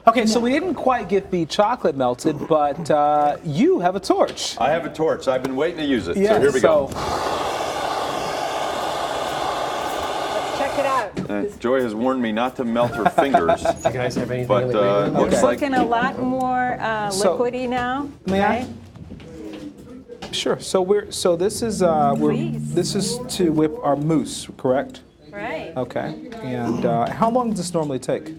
Okay, so we didn't quite get the chocolate melted, but you have a torch. I have a torch. I've been waiting to use it. Yeah, so here we go. Let's check it out. Joy has warned me not to melt her fingers. Do you guys have anything? But looks It's like looking a lot more liquidy now. May I? right? Sure. So this is Please. this is to whip our mousse, correct? Right. Okay. And how long does this normally take?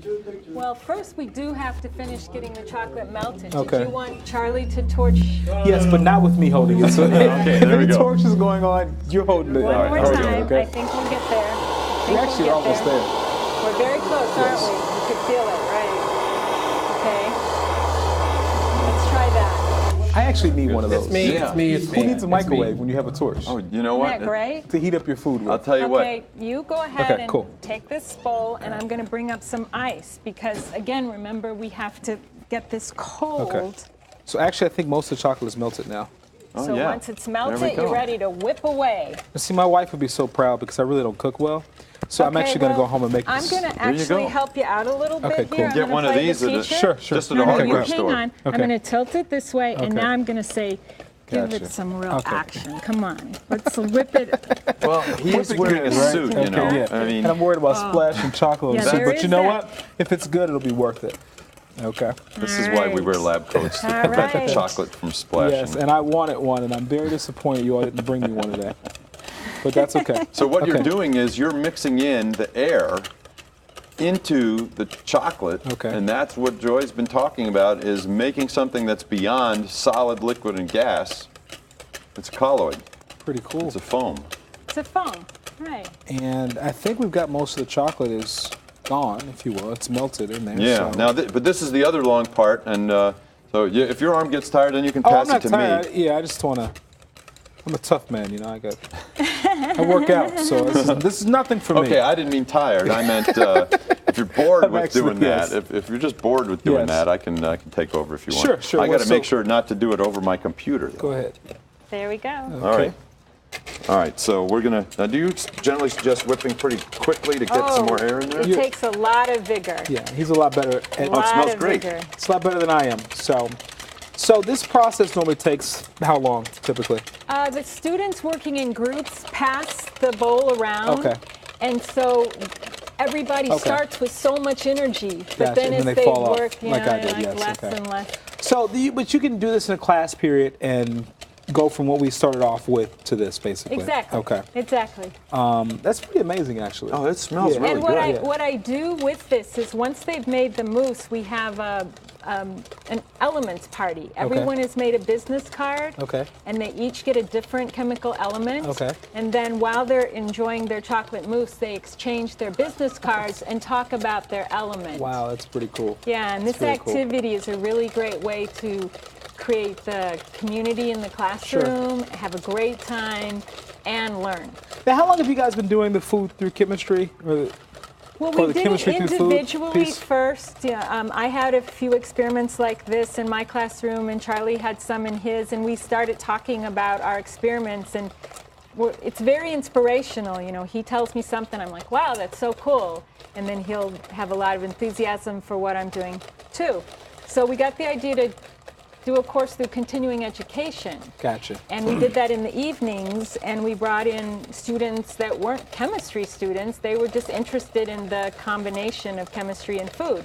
Well, first we do have to finish getting the chocolate melted. Okay. Did you want Charlie to torch? Yes, but not with me holding it. So Okay, there we if the go. torch is going on, you're holding it. One All more right, here we go, time. okay? I think we'll get there. I We think actually we'll are get almost there. We're very close, aren't we? You could feel it, right? Okay. Let's try that. I actually need one of those. It's me. Yeah. It's me. It's me. Who needs a It's microwave me. when you have a torch? Oh, you know Isn't what? that great? To heat up your food with. I'll tell you Okay, you go ahead Okay, and cool. take this bowl, and I'm going to bring up some ice because, again, remember we have to get this cold. Okay. So actually, I think most of the chocolate is melted now. So yeah. once it's There melted, we go. you're ready to whip away. See, my wife would be so proud because I really don't cook well. So I'm Okay, actually going to well, go home and make I'm this. going to you actually go. help you out a little bit Okay, cool. here. I'm Get gonna one of play the these at a- teacher. Sure. Just at No, a no, hardware you hang store. on. Okay. I'm going to tilt it this way, and Okay. now I'm going to say, give Gotcha. it some real Okay. action. Come on. Let's whip it. Well, he's wearing a Right? suit, you Okay, know. yeah. I mean, and I'm worried about splashing chocolate on Yeah, the soup. there But is you know that. what? If it's good, it'll be worth it. Okay. this is why we wear lab coats to All prevent right. chocolate from splashing. Yes, and I wanted one, and I'm very disappointed you all didn't bring me one today. But that's okay. So what you're Okay. doing is you're mixing in the air into the chocolate, Okay. and that's what Joy's been talking about, is making something that's beyond solid, liquid, and gas. It's a colloid. Pretty cool. It's a foam. It's a foam. Right. And I think we've got most of the chocolate is gone, if you will. It's melted in there. Yeah. So. Now, but this is the other long part, and so if your arm gets tired, then you can Oh, pass I'm not it to tired. me. Yeah, I just want to. I'm a tough man, you know. I work out, so this is nothing for me. Okay, I didn't mean tired. I meant if you're bored I'm with actually- doing that. yes. If you're just bored with doing Yes. that, I can take over if you want. Sure, sure. I got Well, to make so- sure not to do it over my computer. Go ahead. There we go. All right. All right, so we're gonna. Now, do you generally suggest whipping pretty quickly to get some more air in there? It takes a lot of vigor. Yeah, he's a lot better at. A lot smells of great. vigor. It's a lot better than I am. So this process normally takes how long, typically? The students working in groups pass the bowl around. Okay. And so everybody Okay. starts with so much energy, but Gotcha, then and as then they they fall off, work, you like know, I did, like yes, less okay. and less. So, but you can do this in a class period and go from what we started off with to this, basically. Exactly. Okay. Exactly. That's pretty amazing, actually. Oh, it smells Yeah. really And good. what I do with this is once they've made the mousse, we have an elements party. Everyone has made a business card. Okay. And they each get a different chemical element. Okay. And then while they're enjoying their chocolate mousse, they exchange their business cards and talk about their element. Wow, that's pretty cool. Yeah, and this really cool. activity is a really great way to create the community in the classroom, have a great time, and learn. Now, how long have you guys been doing the food through chemistry? Well, Or we the did it chemistry through food individually piece? first. Yeah, I had a few experiments like this in my classroom, and Charlie had some in his, and we started talking about our experiments, and it's very inspirational. You know, he tells me something, I'm like, wow, that's so cool, and then he'll have a lot of enthusiasm for what I'm doing too. So we got the idea to do a course through continuing education. Gotcha. And we did that in the evenings, and we brought in students that weren't chemistry students. They were just interested in the combination of chemistry and food.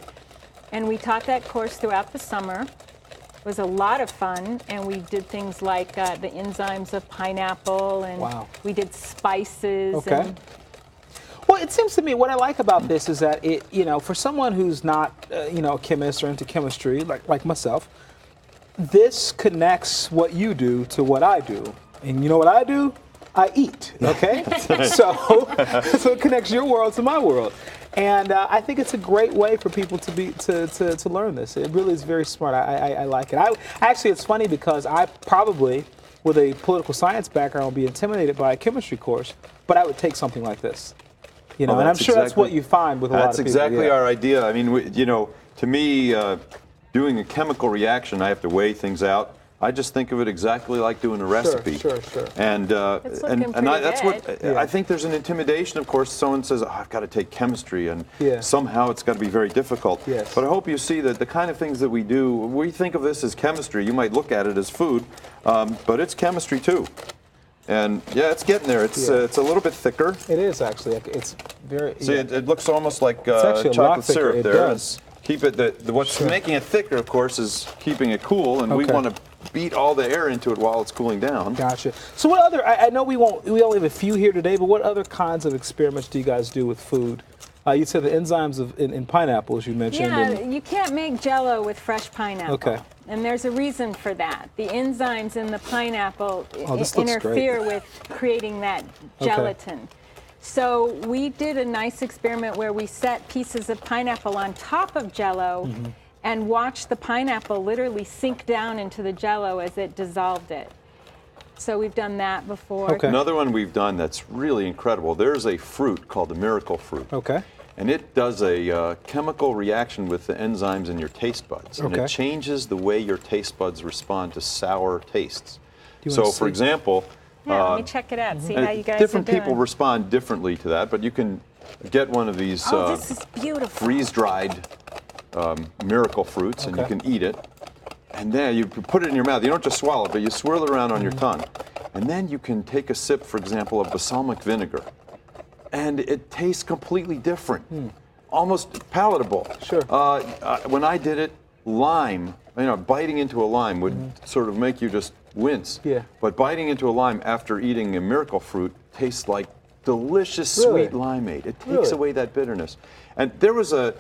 And we taught that course throughout the summer. It was a lot of fun, and we did things like the enzymes of pineapple, and Wow. we did spices. Okay. And Well, it seems to me what I like about this is that it, you know, for someone who's not, a chemist or into chemistry, like myself, this connects what you do to what I do. And you know what I do? I eat, okay? so it connects your world to my world. And I think it's a great way for people to learn this. It really is very smart. I like it. Actually, it's funny because I probably, with a political science background, would be intimidated by a chemistry course, but I would take something like this. You know, and I'm that's sure that's exactly- what you find with a lot of people. That's exactly yeah. our idea. I mean, to me, doing a chemical reaction, I have to weigh things out. I just think of it exactly like doing a recipe. Sure. And It's looking and pretty that's what good. I think. There's an intimidation, of course. Someone says, oh, "I've got to take chemistry," and Yeah. somehow it's got to be very difficult. Yes. But I hope you see that the kind of things that we do, we think of this as chemistry. You might look at it as food, but it's chemistry too. And yeah, it's getting there. It's Yeah. it's a little bit thicker. It is actually. It's very. See, yeah. it looks almost like actually a lot chocolate thicker. syrup It there. does. Keep it. What's making it thicker, of course, is keeping it cool, and we Okay. want to beat all the air into it while it's cooling down. Gotcha. So what other? I know we only have a few here today, but what other kinds of experiments do you guys do with food? You said the enzymes in pineapples you mentioned. Yeah, and- you can't make Jell-O with fresh pineapple. Okay. And there's a reason for that. The enzymes in the pineapple Oh, this looks interfere with creating that gelatin. So we did a nice experiment where we set pieces of pineapple on top of Jell-O and watched the pineapple literally sink down into the Jell-O as it dissolved it. So we've done that before. Okay. Another one we've done that's really incredible. There's a fruit called the miracle fruit. Okay. And it does a chemical reaction with the enzymes in your taste buds. And Okay. it changes the way your taste buds respond to sour tastes. Do you So, wanna for see? example, Yeah, let me check it out, see and how you guys different are doing. people respond differently to that, but you can get one of these Oh, this is beautiful. freeze-dried miracle fruits, and you Okay. can eat it. And then you put it in your mouth. You don't just swallow it, but you swirl it around on your tongue. And then you can take a sip, for example, of balsamic vinegar. And it tastes completely different, almost palatable. Sure. When I did it, lime, biting into a lime would sort of make you just wince. Yeah. But biting into a lime after eating a miracle fruit tastes like delicious Really? sweet limeade. It takes Really? away that bitterness. And there was a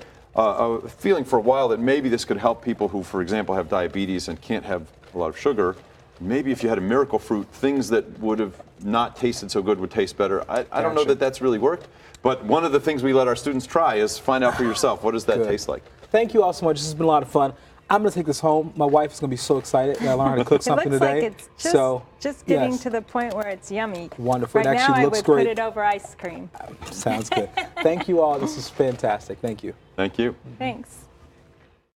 feeling for a while that maybe this could help people who, for example, have diabetes and can't have a lot of sugar. Maybe if you had a miracle fruit, things that would have not tasted so good would taste better. I don't know Gotcha. that that's really worked, but one of the things we let our students try is find out for yourself, what does that Good. taste like? Thank you all so much. This has been a lot of fun. I'm going to take this home. My wife is going to be so excited that I learned how to cook It something looks today. like it's just getting yes. to the point where it's yummy. Wonderful. It Right actually now looks I would great. put it over ice cream. Sounds good. Thank you all. This is fantastic. Thank you. Thank you. Thanks.